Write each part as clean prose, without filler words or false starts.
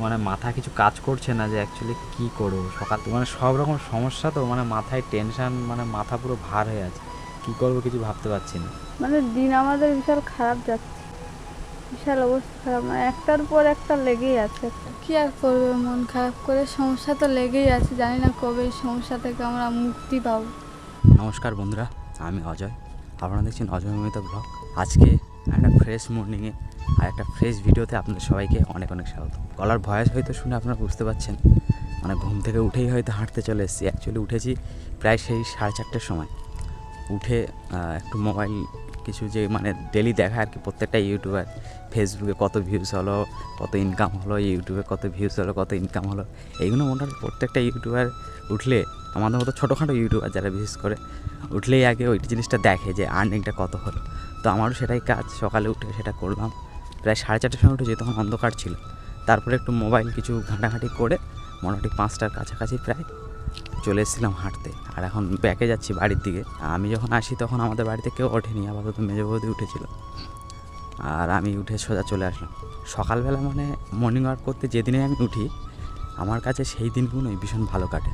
মানে মাথা কিছু কাজ করছে না যে অ্যাকচুয়ালি কী করবো। সকাল মানে সব রকম সমস্যা, তো মানে মাথায় টেনশান, মানে মাথা পুরো ভার হয়ে আছে, কী করবো কিছু ভাবতে পারছি না। মানে দিন আমাদের বিশাল খারাপ যাচ্ছে, বিশাল অবস্থা খারাপ, মানে একটার পর একটা লেগেই আছে। কি আর করবে, মন খারাপ করে, সমস্যা তো লেগেই আছে, জানি না কবে এই সমস্যা থেকে আমরা মুক্তি পাবো। নমস্কার বন্ধুরা, আমি অজয়, আপনারা দেখছেন অজয় মমিতা ব্লগ। আজকে একটা ফ্রেশ মর্নিংয়ে আর একটা ফ্রেশ ভিডিওতে আপনাদের সবাইকে অনেক অনেক স্বাগত। গলার ভয়েস হয়তো শুনে আপনারা বুঝতে পারছেন, মানে ঘুম থেকে উঠেই হয়তো হাঁটতে চলে এসেছি। অ্যাকচুয়ালি উঠেছি প্রায় সেই 4:30টার সময়। উঠে একটু মোবাইল কিছু যে মানে ডেলি দেখা আর কি, প্রত্যেকটা ইউটিউবার ফেসবুকে কত ভিউজ হলো, কত ইনকাম হলো, ইউটিউবে কত ভিউজ হলো, কত ইনকাম হলো, এইগুলো মোটামুটি প্রত্যেকটা ইউটিউবার উঠলে, আমাদের মতো ছোটোখাটো ইউটিউবার যারা বিশেষ করে উঠলেই আগে ওই জিনিসটা দেখে যে আর্নিংটা কত হলো। তো আমারও সেটাই কাজ, সকালে উঠে সেটা করলাম। প্রায় 4:30টার সময় উঠেছি, তখন অন্ধকার ছিল। তারপরে একটু মোবাইল কিছু ঘাঁটাঘাঁটি করে মোটামুটি 5টার কাছাকাছি প্রায় চলে এসেছিলাম হাঁটতে। আর এখন ব্যাকে যাচ্ছি বাড়ির দিকে। আমি যখন আসি তখন আমাদের বাড়িতে কেউ ওঠেনি, আপাতত মেজো বৌদি উঠেছিল, আর আমি উঠে সোজা চলে আসলাম। সকালবেলা মানে মর্নিং ওয়াক করতে যেদিনে আমি উঠি, আমার কাছে সেই দিনগুলোই ভীষণ ভালো কাটে।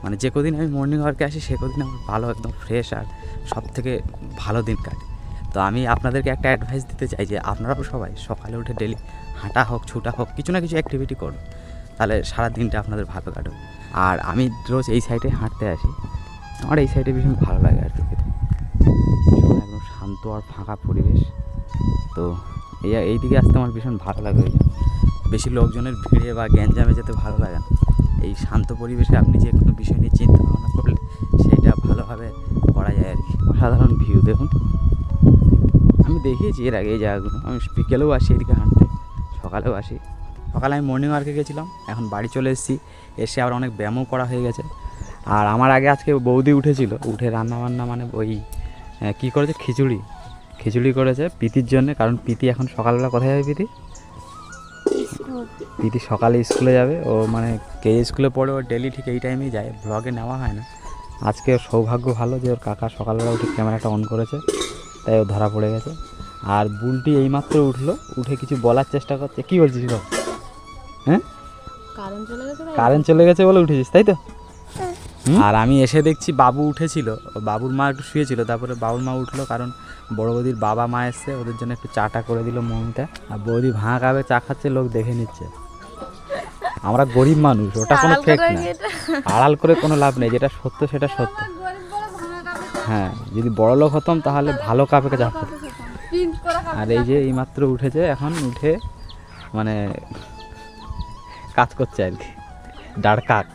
মানে যে কদিন আমি মর্নিং ওয়ার্কে আসি সে কদিন আমার ভালো, একদম ফ্রেশ আর সব থেকে ভালো দিন কাটে। তো আমি আপনাদেরকে একটা অ্যাডভাইস দিতে চাই যে আপনারাও সবাই সকালে উঠে ডেলি হাঁটা হোক, ছুটা হোক, কিছু না কিছু অ্যাক্টিভিটি করুন, তাহলে সারা দিনটা আপনাদের ভালো কাটবে। আর আমি রোজ এই সাইডে হাঁটতে আসি, আমার এই সাইডে ভীষণ ভালো লাগে আর কি, ভীষণ একদম শান্ত আর ফাঁকা পরিবেশ। তো এই দিকে আসতে আমার ভীষণ ভালো লাগে। ওই জন্য বেশি লোকজনের ভিড়ে বা গ্যাঞ্জামে যেতে ভালো লাগে না। এই শান্ত পরিবেশে আপনি যে কোনো বিষয় নিয়ে চিন্তা ভাবনা করলে সেইটা ভালোভাবে করা যায় আর কি। অসাধারণ ভিউ দেখুন, আমি দেখিয়েছি এর আগে এই জায়গাগুলো। আমি বিকেলেও আসি এদিকে হাঁটতে, সকালেও আসি। সকালে আমি মর্নিং ওয়ার্কে গেছিলাম, এখন বাড়ি চলে এসেছি, এসে আবার অনেক ব্যায়ামও করা হয়ে গেছে। আর আমার আগে আজকে বৌদি উঠেছিল, উঠে রান্নাবান্না মানে ওই কী করেছে, খিচুড়ি করেছে প্রীতির জন্যে। কারণ প্রীতি এখন সকালবেলা কোথায় যাবে, প্রীতি সকালে স্কুলে যাবে। ও মানে কে স্কুলে পড়ে, ও ডেলি ঠিক এই টাইমেই যায়, ব্লগে নেওয়া হয় না। আজকে ওর সৌভাগ্য ভালো যে ওর কাকা সকালবেলা উঠে ক্যামেরাটা অন করেছে, তাই ও ধরা পড়ে গেছে। আর বুলটি এইমাত্র উঠলো, উঠে কিছু বলার চেষ্টা করছে। কী বলছিস গো? হ্যাঁ, কারেন্ট চলে গেছে বলে উঠেছিস, তাই তো? আর আমি এসে দেখছি বাবু উঠেছিল, বাবুর মা একটু শুয়েছিল, তারপরে বাবুর মা উঠলো, কারণ বড় বৌদির বাবা মা এসছে, ওদের জন্য একটু চাটা করে দিল মমিতা। আর বৌদি ভাঙা কাপে চা খাচ্ছে, লোক দেখে নিচ্ছে। আমরা গরিব মানুষ, ওটা কোনো ফেক না, আড়াল করে কোনো লাভ নেই, যেটা সত্য সেটা সত্য। হ্যাঁ, যদি বড় লোক হতাম তাহলে ভালো কাপে চা খেতাম। আর এই যে এইমাত্র উঠেছে, এখন উঠে মানে কাজ করছে আর কি, দাঁড় কাক।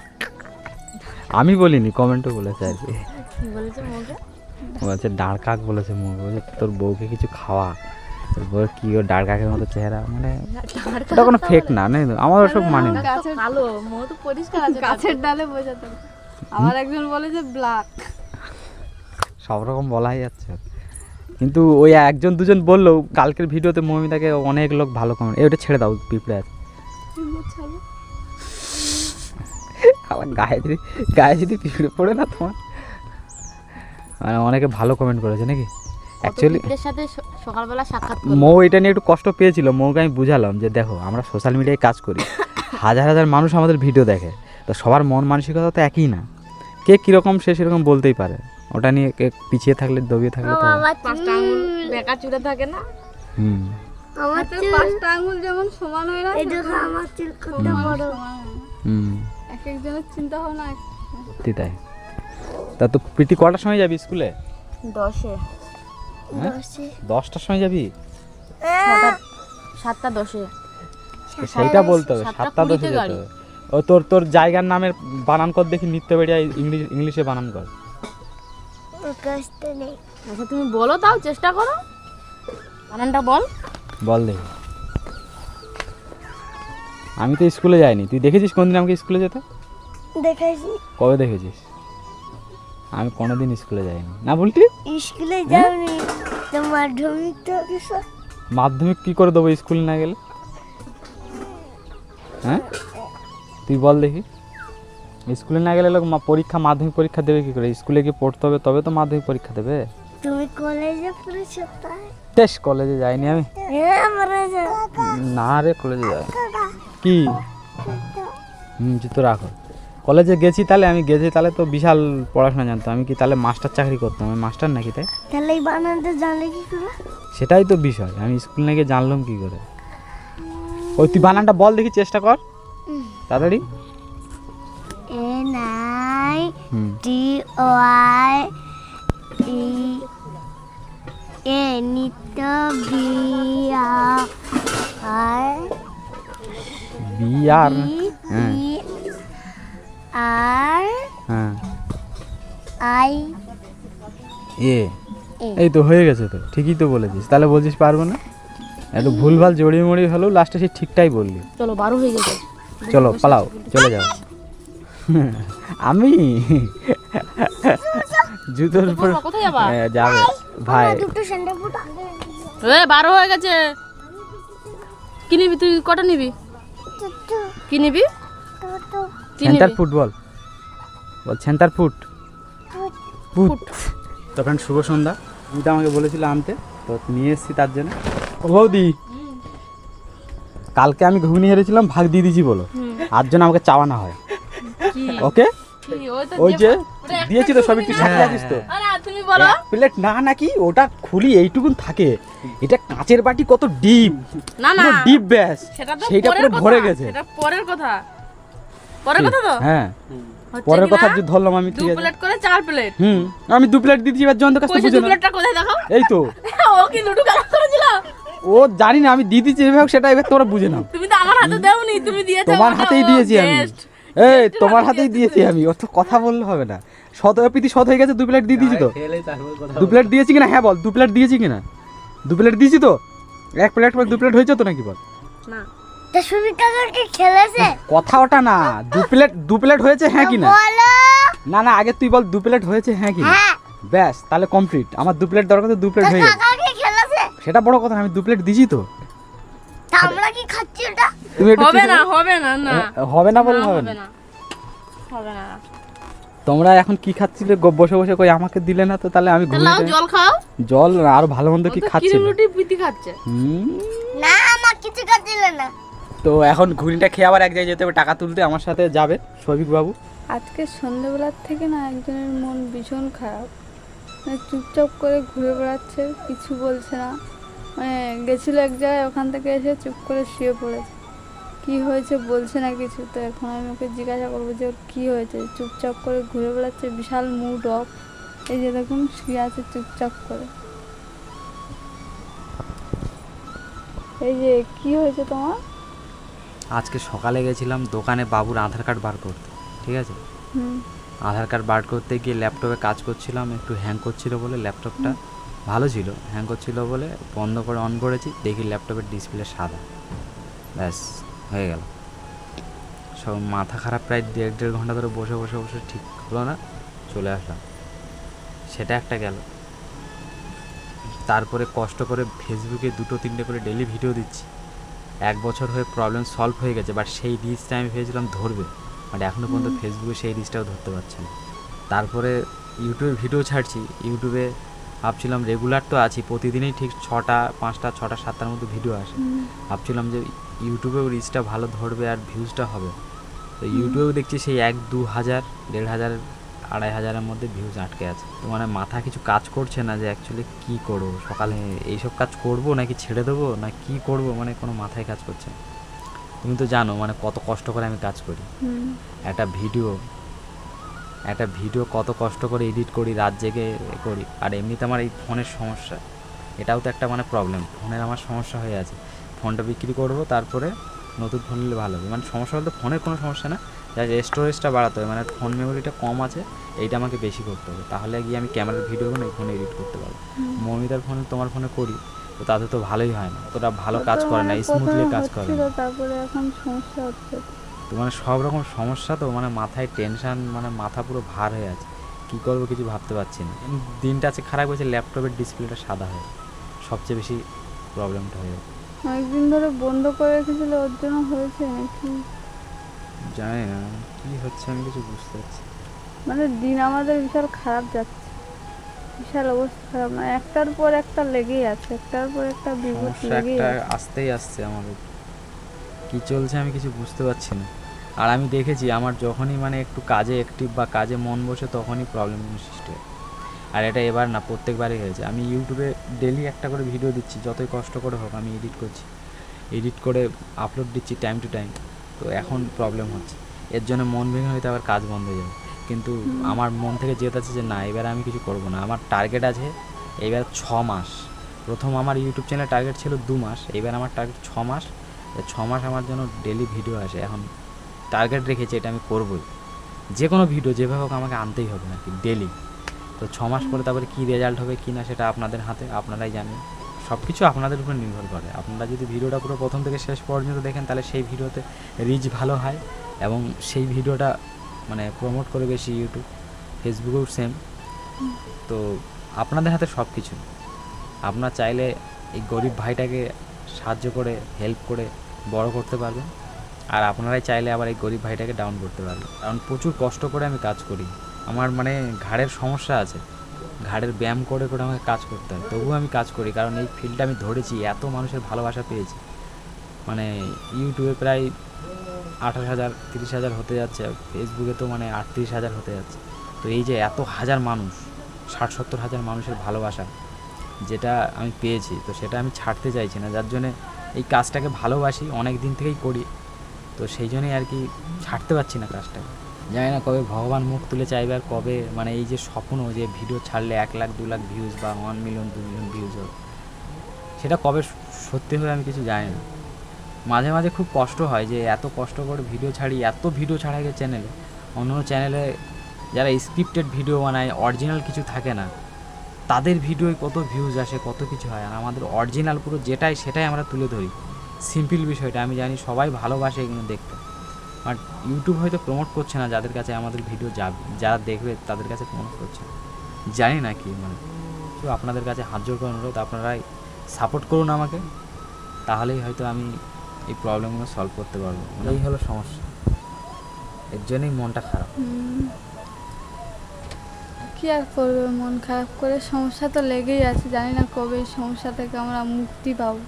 আমি বলিনি, কমেন্টও বলেছে আর কি, বলছে দাঁড় কাক বলেছে মুখ, বলছে তোর বউকে কিছু খাওয়া, তোর বউ কি ও দাঁড় কাকের মতো চেহারা, মানে ওটা কোনো ফেক না, আমার ওসব মানে না। গাছের ডালে বোঝাতে, আবার একজন বলে যে ব্ল্যাক, সব রকম বলাই যাচ্ছে। কিন্তু ওই একজন দুজন বললো, কালকের ভিডিওতে মমিতাকে অনেক লোক ভালো কমেন্ট, ওটা ছেড়ে দাও, পিঁপড়ে আছে আবার গায়ে যদি পিঁপড়ে পড়ে না তোমার, মানে অনেকে ভালো কমেন্ট করেছে নাকি। অ্যাকচুয়ালি সকালবেলা সাক্ষাৎ মৌ এটা নিয়ে একটু কষ্ট পেয়েছিল। মৌকে আমি বুঝালাম যে দেখো, আমরা সোশ্যাল মিডিয়ায় কাজ করি, হাজার হাজার মানুষ আমাদের ভিডিও দেখে, তো সবার মন মানসিকতা তো একই না, কে কীরকম সে সেরকম বলতেই পারে। ওটা নিয়ে কে পিছিয়ে থাকলে, দবিয়ে থাকলে তো পাঁচটা আঙুল বেকার চুলে থাকে না। আমার পাঁচটা আঙুল যেমন সমান হয় না, আমার চুল কত বড়। এক একজনের চিন্তা ভাবনা সত্যি তাই। তা তো প্রীতি কটার সময় যাবি স্কুলে? 10-এ। 10টার সময় যাবি? 7:10-এ। সেইটা বলতে হবে, 7:10-এ যেতে হবে। ও তোর জায়গার নামের বানান কর দেখি, নিত্য বেড়িয়া ইংলিশে বানান কর। আচ্ছা তুমি বলো, তাও চেষ্টা করো, বানানটা বল দেখি। আমি তো স্কুলে যাইনি, তুই দেখেছিস কোনদিন আমাকে স্কুলে যেতে? দেখেছি। কবে দেখেছিস? আমি কোনোদিন স্কুলে যাইনি। না বলটি স্কুলে যাওনি তো? মাধ্যমিক তো মাধ্যমিক কি করে দেবো স্কুলে না গেলে? হ্যাঁ, তুই বল দেখি, স্কুলে না গেলে লোক পরীক্ষা, মাধ্যমিক পরীক্ষা দেবে কি করে? স্কুলে গিয়ে পড়তে হবে, তবে তো মাধ্যমিক পরীক্ষা দেবে। তুমি কলেজে পড়েছো? তাই বেশ, কলেজে যাইনি আমি। হ্যাঁ, আমরা না রে, কলেজে যাই। কি জুতো রাখো। কলেজে গেছি তাহলে আমি গেছি তাহলে তো বিশাল পড়াশোনা জানতাম। আমি কি তাহলে মাস্টার চাকরি করতাম? আমি মাস্টার নাকি তাই? তাহলে এই বানানটা জানলে কি করে? সেটাই তো বিষয়, আমি স্কুল না গিয়ে জানলাম কি করে? ওই তুই বানানটা বল দেখি, চেষ্টা কর তাড়াতাড়ি। NITY নিত্য বিআর হ্যাঁ হ্যাঁ এ এই তো হয়ে গেছে, তো ঠিকই তো বলেছিস। তাহলে বলছিস পারবো না? একটু ভুলভাল জড়িয়ে মড়িয়ে হলেও লাস্টে সে ঠিকটাই বললি। চলো 12 হয়ে গেছে, চলো পালাও, চলে যাও। আমি জুতোর উপর কোথায় যাবা? যাবে ভাই। দুটো স্যান্ডেল ফুট 12 হয়ে গেছে। কি নিবি তুই? কটা নিবি? কি নিবি? সেন্টার ফুটবল বল, সেন্টার ফুট ফুট। তো ফ্রেন্ড শুভ সন্ধ্যা। তুমি তো আমাকে বলেছিলে আনতে, তো নিয়ে এসেছি তার জন্য। ও বৌদি, কালকে আমি ঘুগনি হেরেছিলাম, ভাগ দিয়ে দিয়েছি বলো, আর জন্য আমাকে চাওয়ানো হয়। ওকে ওই যে দিয়েছি তো সবই, তুই সাথে আছিস তো? তুমি বলো। প্লেট না নাকি ওটা খুলি এইটুকুন থাকে, এটা কাঁচের বাটি কত ডিপ, না না ডিপ ব্যাস, সেইটা পুরো ভরে গেছে। সেটা পরের কথা, পরের কথা তো। হ্যাঁ পরের কথা যে ধরলাম আমি, ঠিক 2 আছে। প্লেট করে 4 প্লেট। আমি 2 প্লেট দিয়েছি, এবার জয়ন্ত কাছে বুঝে 2 না। প্লেটটা কোথায় দেখাও? এই তো ও কি লুডু খেলা করেছিল? ও জানি না, আমি দিয়ে দিয়েছি এভাবে, সেটা এবার তোমরা বুঝে নাও। তুমি তো আমার হাতে দাওনি, তুমি দিয়েছো তোমার হাতেই দিয়েছি আমি। এই তোমার হাতেই দিয়েছি আমি, অত কথা বললে হবে না। প্রীতি শত হয়ে গেছে, 2 প্লেট দিয়ে দিয়েছি তো। 2 প্লেট দিয়েছি কিনা? হ্যাঁ বল, 2 প্লেট দিয়েছি কিনা? 2 প্লেট দিয়েছি তো। 1 প্লেট পর 2 প্লেট হয়েছে তো নাকি বল? না তা সুমিত কাকাকে খেলেছে কথা ওটা না, 2 প্লেট হয়েছে হ্যাঁ কিনা? বলো। না না আগে তুই বল 2 প্লেট হয়েছে হ্যাঁ কিনা। হ্যাঁ। ব্যাস তাহলে কমপ্লিট। আমার 2 প্লেট দরকার, তো 2 প্লেট হয়ে গেছে। কাকাকে খেলেছে? সেটা বড় কথা না, আমি 2 প্লেট দিয়েছি তো। তা আমরা কি খাচ্ছি ওটা? তুমি একটু হবে না, হবে না, না হবে না বললে হবে না। হবে না। তোমরা এখন কি খাচ্ছিলে বসে বসে? কই আমাকে দিলে না তো, তাহলে আমি লাও জল খাও। জল আর ভালো মন্দ কি খাচ্ছি? ক্রিম রুটি পিতি খাচ্ছে। না আমার কিছু খাচ্ছিল না। তো এখন ঘুগনিটা খেয়ে আবার এক জায়গায় যেতে হবে টাকা তুলতে, আমার সাথে যাবে সৌভিক বাবু। আজকে সন্ধ্যেবেলার থেকে না একজনের মন ভীষণ খারাপ, মানে চুপচাপ করে ঘুরে বেড়াচ্ছে, কিছু বলছে না। মানে গেছিলো এক জায়গায়, ওখান থেকে এসে চুপ করে শুয়ে পড়েছে। কি হয়েছে বলছে না কিছু। তো এখন আমি ওকে জিজ্ঞাসা করবো যে ওর কী হয়েছে, চুপচাপ করে ঘুরে বেড়াচ্ছে, বিশাল মুড অফ। এই যে দেখুন শুয়ে আছে চুপচাপ করে। এই যে কি হয়েছে তোমার? আজকে সকালে গেছিলাম দোকানে বাবুর আধার কার্ড বার করতে, ঠিক আছে। হুম আধার কার্ড বার করতে গিয়ে ল্যাপটপে কাজ করছিলাম, একটু হ্যাং করছিল বলে, ল্যাপটপটা ভালো ছিল, হ্যাং করছিল বলে বন্ধ করে অন করেছি, দেখি ল্যাপটপের ডিসপ্লে সাদা। ব্যাস হয়ে গেল সব। মাথা খারাপ, প্রায় 1.5 ঘন্টা ধরে বসে বসে বসে ঠিক হলো না, চলে আসলাম। সেটা একটা গেল। তারপরে কষ্ট করে ফেসবুকে 2-3টে করে ডেলি ভিডিও দিচ্ছি। 1 বছর হয়ে প্রবলেম সলভ হয়ে গেছে, বাট সেই রিচটা আমি ভেবেছিলাম ধরবে, বাট এখনও পর্যন্ত ফেসবুকে সেই রিচটাও ধরতে পারছে না। তারপরে ইউটিউবে ভিডিও ছাড়ছি, ইউটিউবে ভাবছিলাম রেগুলার তো আছি, প্রতিদিনই ঠিক 6টা 5টা 6টা 7টার মধ্যে ভিডিও আসে। ভাবছিলাম যে ইউটিউবেও রিচটা ভালো ধরবে আর ভিউজটা হবে। তো ইউটিউবেও দেখছি সেই 1-2 হাজার 1.5 হাজার 2.5 হাজারের মধ্যে ভিউজ আটকে আছে। তো মানে মাথা কিছু কাজ করছে না যে অ্যাকচুয়ালি কী করবো, সকালে এইসব কাজ করব নাকি ছেড়ে দেবো না কি করব, মানে কোনো মাথায় কাজ করছে না। তুমি তো জানো মানে কত কষ্ট করে আমি কাজ করি। একটা ভিডিও কত কষ্ট করে এডিট করি, রাত জেগে করি। আর এমনিতে আমার এই ফোনের সমস্যা, এটাও তো একটা মানে প্রবলেম। ফোনের আমার সমস্যা হয়ে আছে, ফোনটা বিক্রি করব, তারপরে নতুন ফোন নিলে ভালো হবে। মানে সমস্যা বলতে ফোনের কোনো সমস্যা না, যা স্টোরেজটা বাড়াতে হবে, মানে ফোন মেমোরিটা কম আছে, এইটা আমাকে বেশি করতে হবে, তাহলে গিয়ে আমি ক্যামেরার ভিডিওগুলো এই ফোনে এডিট করতে পারবো। মৌমিতার ফোনে তোমার ফোনে করি, তো তাতে তো ভালোই হয় না, অতটা ভালো কাজ করে না, স্মুথলি কাজ করে না। তারপরে এখন সমস্যা হচ্ছে। তো মানে সব রকম সমস্যা, তো মানে মাথায় টেনশন, মানে মাথা পুরো ভার হয়ে আছে, কী করবো কিছু ভাবতে পারছি না। দিনটা আছে খারাপ হয়েছে, ল্যাপটপের ডিসপ্লেটা সাদা হয়ে সবচেয়ে বেশি প্রবলেমটা হয়ে যাবে। অনেকদিন ধরে বন্ধ করে রেখেছিল, ওর জন্য হয়েছে নাকি জানি না কী হচ্ছে, আমি কিছু বুঝতে পারছি। মানে দিন আমাদের বিশাল খারাপ যাচ্ছে, বিশাল অবস্থা খারাপ। মানে একটার পর একটা লেগেই আছে, একটার পর একটা বিপদ সমস্যা লেগেই একটা আছে। আসতেই আসছে আমাদের। কি চলছে আমি কিছু বুঝতে পারছি না। আর আমি দেখেছি আমার যখনই মানে একটু কাজে অ্যাক্টিভ বা কাজে মন বসে তখনই প্রবলেমগুলো সৃষ্টি হয়। আর এটা এবার না, প্রত্যেকবারই হয়েছে। আমি ইউটিউবে ডেলি একটা করে ভিডিও দিচ্ছি, যতই কষ্ট করে হোক আমি এডিট করছি, এডিট করে আপলোড দিচ্ছি টাইম টু টাইম। তো এখন প্রবলেম হচ্ছে, এর জন্য মন ভেঙে হয়তো আবার কাজ বন্ধ হয়ে যাবে। কিন্তু আমার মন থেকে জেদ আছে যে না, এবার আমি কিছু করব না। আমার টার্গেট আছে এবার 6 মাস। প্রথম আমার ইউটিউব চ্যানেল টার্গেট ছিল 2 মাস, এবার আমার টার্গেট 6 মাস। 6 মাস আমার জন্য ডেলি ভিডিও আসে। এখন টার্গেট রেখেছি, এটা আমি করবই। যে কোনো ভিডিও যেভাবে হোক আমাকে আনতেই হবে নাকি ডেলি। তো 6 মাস পরে তারপরে কী রেজাল্ট হবে কি না সেটা আপনাদের হাতে, আপনারাই জানেন। সব কিছু আপনাদের উপর নির্ভর করে। আপনারা যদি ভিডিওটা পুরো প্রথম থেকে শেষ পর্যন্ত দেখেন তাহলে সেই ভিডিওতে রিচ ভালো হয় এবং সেই ভিডিওটা মানে প্রমোট করে বেশি ইউটিউব, ফেসবুকেও সেম। তো আপনাদের হাতে সব কিছু। আপনারা চাইলে এই গরিব ভাইটাকে সাহায্য করে হেল্প করে বড় করতে পারবেন, আর আপনারাই চাইলে আবার এই গরিব ভাইটাকে ডাউন করতে পারবেন। কারণ প্রচুর কষ্ট করে আমি কাজ করি। আমার মানে ঘাড়ের সমস্যা আছে, ঘাড়ের ব্যায়াম করে করে আমাকে কাজ করতে হয়, তবুও আমি কাজ করি। কারণ এই ফিল্ডটা আমি ধরেছি, এত মানুষের ভালোবাসা পেয়েছি। মানে ইউটিউবে প্রায় 28,000 30,000 হতে যাচ্ছে, ফেসবুকে তো মানে 38,000 হতে যাচ্ছে। তো এই যে এত হাজার মানুষ, 60-70 হাজার মানুষের ভালোবাসা যেটা আমি পেয়েছি, তো সেটা আমি ছাড়তে চাইছি না। যার জন্যে এই কাজটাকে ভালোবাসি, অনেক দিন থেকেই করি, তো সেই জন্যই আর কি ছাড়তে পারছি না কাজটাকে। জানি না কবে ভগবান মুখ তুলে চাইবে, আর কবে মানে এই যে স্বপ্ন যে ভিডিও ছাড়লে 1 লাখ 2 লাখ ভিউজ বা 1 মিলিয়ন 2 মিলিয়ন ভিউজ হবে, সেটা কবে সত্যি হবে আমি কিছু জানি না। মাঝে মাঝে খুব কষ্ট হয় যে এত কষ্ট করে ভিডিও ছাড়ি, এত ভিডিও ছাড়া গেছে চ্যানেলে। অন্য চ্যানেলে যারা স্ক্রিপ্টেড ভিডিও বানায়, অরিজিনাল কিছু থাকে না, তাদের ভিডিওয় কত ভিউজ আসে, কত কিছু হয়। আর আমাদের অরিজিনাল পুরো যেটাই সেটাই আমরা তুলে ধরি। সিম্পল বিষয়টা আমি জানি, সবাই ভালোবাসে এগুলো দেখতে। আর ইউটিউব হয়তো প্রমোট করছে না যাদের কাছে আমাদের ভিডিও যাবে, যারা দেখবে তাদের কাছে প্রমোট করছে না, জানি না কি। মানে তো আপনাদের কাছে হাত জোর করে অনুরোধ, আপনারাই সাপোর্ট করুন আমাকে, তাহলেই হয়তো আমি এই প্রবলেমগুলো সলভ করতে পারবো। এই হলো সমস্যা, এর জন্যই মনটা খারাপ। কি আর করবে, মন খারাপ করে, সমস্যা তো লেগেই আছে। জানি না কবে এই সমস্যা থেকে আমরা মুক্তি পাবো।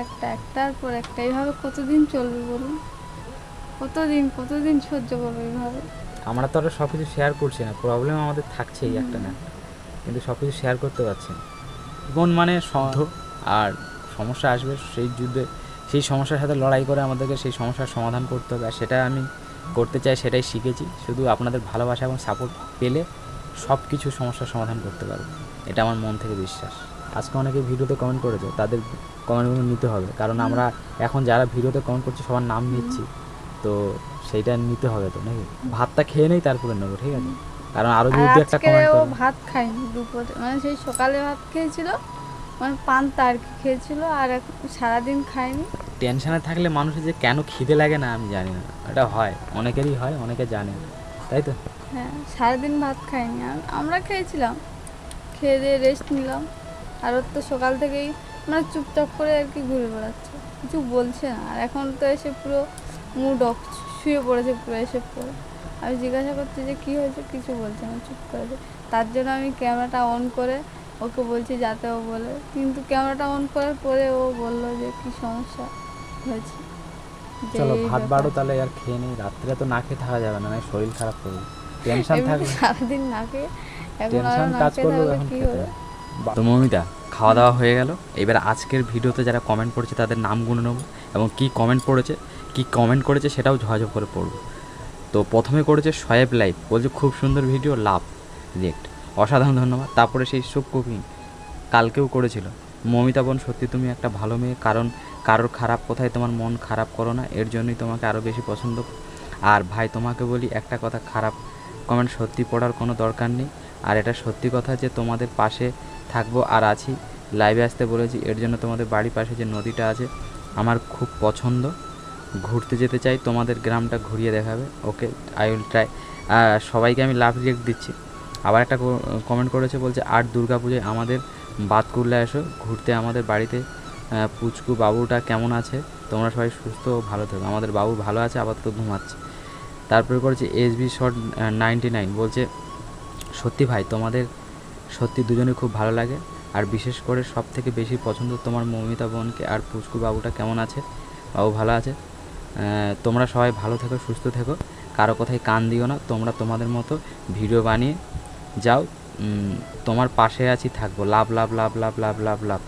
একটার পর একটা এইভাবে কতদিন চলবে বলুন? কতদিন সহ্য করবো এইভাবে? আমরা তো আর সব কিছু শেয়ার করছি না, প্রবলেম আমাদের থাকছেই একটা না, কিন্তু সব কিছু শেয়ার করতে পারছি না। জীবন মানে যুদ্ধ, আর সমস্যা আসবে, সেই যুদ্ধে সেই সমস্যার সাথে লড়াই করে আমাদেরকে সেই সমস্যার সমাধান করতে হবে। আর সেটা আমি করতে চাই, সেটাই শিখেছি। শুধু আপনাদের ভালোবাসা এবং সাপোর্ট পেলে সব কিছু সমস্যার সমাধান করতে পারবো, এটা আমার মন থেকে বিশ্বাস। আজকে অনেকে ভিডিওতে কমেন্ট করেছে, তাদের কমেন্টগুলো নিতে হবে। কারণ আমরা এখন যারা ভিডিওতে কমেন্ট করছি সবার নাম নিচ্ছি, তো সেইটা নিতে হবে তো নাকি। ভাতটা খেয়ে নেই তারপরে নেবো, ঠিক আছে? কারণ আরও যদি একটা আজকে কমেন্ট ও করে। ভাত খায়নি দুপুরে, মানে সেই সকালে ভাত খেয়েছিল, মানে পান্তা আর কি খেয়েছিল, আর সারাদিন খায়নি। টেনশনে থাকলে মানুষের যে কেন খিদে লাগে না আমি জানি না, এটা হয়, অনেকেরই হয়, অনেকে জানে না, তাই তো? হ্যাঁ, সারাদিন ভাত খাইনি। আর আমরা খেয়েছিলাম, খেয়ে দিয়ে রেস্ট নিলাম। আর ওর তো সকাল থেকেই মানে চুপচাপ করে আর কি ঘুরে বেড়াচ্ছে, কিছু বলছে না। আর এখন তো এসে পুরো মুড অফ, শুয়ে পড়েছে পুরো এসে পড়ে। আমি জিজ্ঞাসা করছি যে কী হয়েছে, কিছু বলছে না, চুপ করে। তার জন্য আমি ক্যামেরাটা অন করে ওকে বলছি যাতে ও বলে, কিন্তু ক্যামেরাটা অন করার পরে ও বললো যে কী সমস্যা হয়েছে। যে চলো এই ভাত ব্যাপার। বাড়ো তাহলে, আর খেয়ে নেই। রাত্রে তো না খেয়ে থাকা যাবে না, নয় শরীর খারাপ করবে। টেনশন এমনি থাকলে, সারাদিন না খেয়ে এখন আরো টেনশন না কাজ খেয়ে করলেও থাকলে এখন কী খেতে হবে? হবে। তো মমিতা, খাওয়া দাওয়া হয়ে গেল। এবার আজকের ভিডিওতে যারা কমেন্ট করেছে তাদের নাম গুনে নেবো, এবং কী কমেন্ট করেছে সেটাও ঝাঁঝ করে পড়বো। তো প্রথমে করেছে শোয়েব লাইভ, বলছে খুব সুন্দর ভিডিও, লাভ রিয়েক্ট, অসাধারণ ধন্যবাদ। তারপরে সেই সুপ কুকিং কালকেও করেছিল, মমিতা বোন সত্যি তুমি একটা ভালো মেয়ে, কারণ কারোর খারাপ কোথায় তোমার মন খারাপ করো না, এর জন্যই তোমাকে আরও বেশি পছন্দ। আর ভাই তোমাকে বলি একটা কথা, খারাপ কমেন্ট সত্যি পড়ার কোনো দরকার নেই। আর এটা সত্যি কথা যে তোমাদের পাশে থাকবো আর আছি, লাইভে আসতে বলেছি এর জন্য। তোমাদের বাড়ির পাশে যে নদীটা আছে আমার খুব পছন্দ, ঘুরতে যেতে চাই, তোমাদের গ্রামটা ঘুরিয়ে দেখাবে। ওকে, আই উইল ট্রাই। সবাইকে আমি লাভ রিয়েক্ট দিচ্ছি। আবার একটা কমেন্ট করেছে, বলছে আর দুর্গা পুজোয় আমাদের বাতকুল্লা এসো ঘুরতে আমাদের বাড়িতে। পুচকু বাবুটা কেমন আছে? তোমরা সবাই সুস্থ ও ভালো থেকো। আমাদের বাবু ভালো আছে, আপাতত ঘুমাচ্ছে। তারপরে করেছে এসবি শর্ট 99, বলছে সত্যি ভাই তোমাদের সত্যি দুজনে খুব ভালো লাগে, আর বিশেষ করে সব থেকে বেশি পছন্দ তোমার মৌমিতা বোনকে। আর পুচকু বাবুটা কেমন আছে? বাবু ভালো আছে। তোমরা সবাই ভালো থেকো, সুস্থ থেকো, কারো কথায় কান দিও না, তোমরা তোমাদের মতো ভিডিও বানিয়ে যাও, তোমার পাশে আছি, থাকবো, লাভ লাভ লাভ লাভ লাভ লাভ লাভ।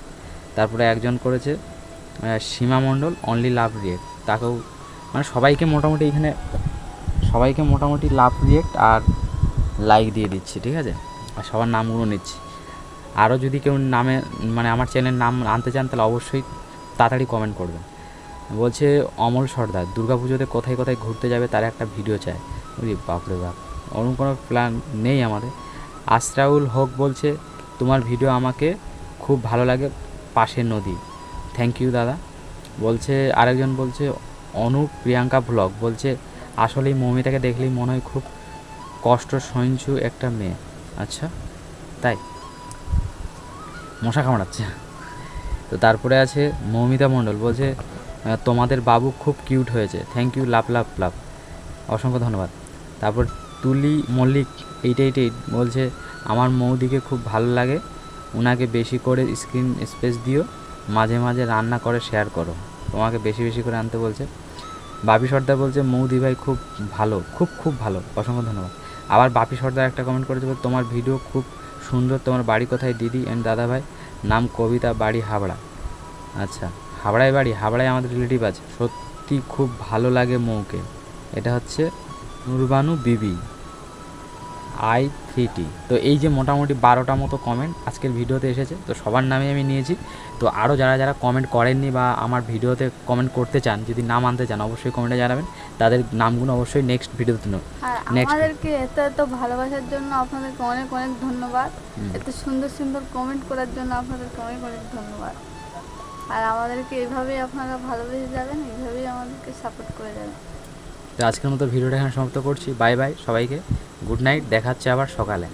তারপরে একজন করেছে সীমা মণ্ডল, অনলি লাভ রিয়েক্ট, তাকেও মানে সবাইকে মোটামুটি এখানে সবাইকে মোটামুটি লাভ রিয়েক্ট আর লাইক দিয়ে দিচ্ছি, ঠিক আছে, আর সবার নামগুলো নিচ্ছি। আরও যদি কেউ নামে মানে আমার চ্যানেলের নাম আনতে চান তাহলে অবশ্যই তাড়াতাড়ি কমেন্ট করবেন। বলছে অমল সর্দার দুর্গা পুজোতে কোথায় কোথায় ঘুরতে যাবে তার একটা ভিডিও চায়। বুঝলি, বাপরে বাপ, ওরকম কোনো প্ল্যান নেই আমাদের। আশরাউল হক বলছে তোমার ভিডিও আমাকে খুব ভালো লাগে, পাশের নদী, থ্যাংক ইউ দাদা। বলছে আরেকজন বলছে অনুপ প্রিয়াঙ্কা ভ্লগ, বলছে আসলেই মৌমিতাকে দেখলেই মনে হয় খুব কষ্ট সহিঞ্চু একটা মেয়ে। আচ্ছা তাই, মশা কামড়াচ্ছে। তো তারপরে আছে মৌমিতা মণ্ডল, বলছে তোমাদের বাবু খুব কিউট হয়েছে, থ্যাংক ইউ, লাভ লাভ লাভ, অসংখ্য ধন্যবাদ। তারপর তুলি মল্লিক 888 বলছে আমার মৌদিকে খুব ভালো লাগে, ওনাকে বেশি করে স্ক্রিন স্পেস দিও, মাঝে মাঝে রান্না করে শেয়ার করো, তোমাকে বেশি বেশি করে আনতে বলছে। বাপি সর্দার বলছে মৌদি ভাই খুব ভালো, খুব খুব ভালো, অসংখ্য ধন্যবাদ। আবার বাপি সর্দার একটা কমেন্ট করেছে, তোমার ভিডিও খুব সুন্দর, তোমার বাড়ি কোথায় দিদি অ্যান্ড দাদা ভাই? নাম কবিতা, বাড়ি হাবড়া। আচ্ছা, হাবড়ায় বাড়ি, হাবড়ায় আমাদের রিলেটিভ আছে। সত্যি খুব ভালো লাগে মৌকে। এটা হচ্ছে নুরবানু বিবি I3T। তো এই যে মোটামুটি 12টা মতো কমেন্ট আজকের ভিডিওতে এসেছে, তো সবার নামে আমি নিয়েছি। তো আরও যারা যারা কমেন্ট করেননি বা আমার ভিডিওতে কমেন্ট করতে চান, যদি নাম আনতে চান অবশ্যই কমেন্টে জানাবেন, তাদের নামগুলো অবশ্যই নেক্সট ভিডিওতে নেব। আর Next. আমাদেরকে এত এত ভালোবাসার জন্য আপনাদেরকে অনেক অনেক ধন্যবাদ। এত সুন্দর সুন্দর কমেন্ট করার জন্য আপনাদেরকে অনেক অনেক ধন্যবাদ। আর আমাদেরকে এভাবেই আপনারা ভালোবেসে যাবেন, এইভাবেই আমাদেরকে সাপোর্ট করে যাবেন। তো আজকের মতো ভিডিওটা এখানে সমাপ্ত করছি। বাই বাই সবাইকে, গুড নাইট, দেখা হচ্ছে আবার সকালে।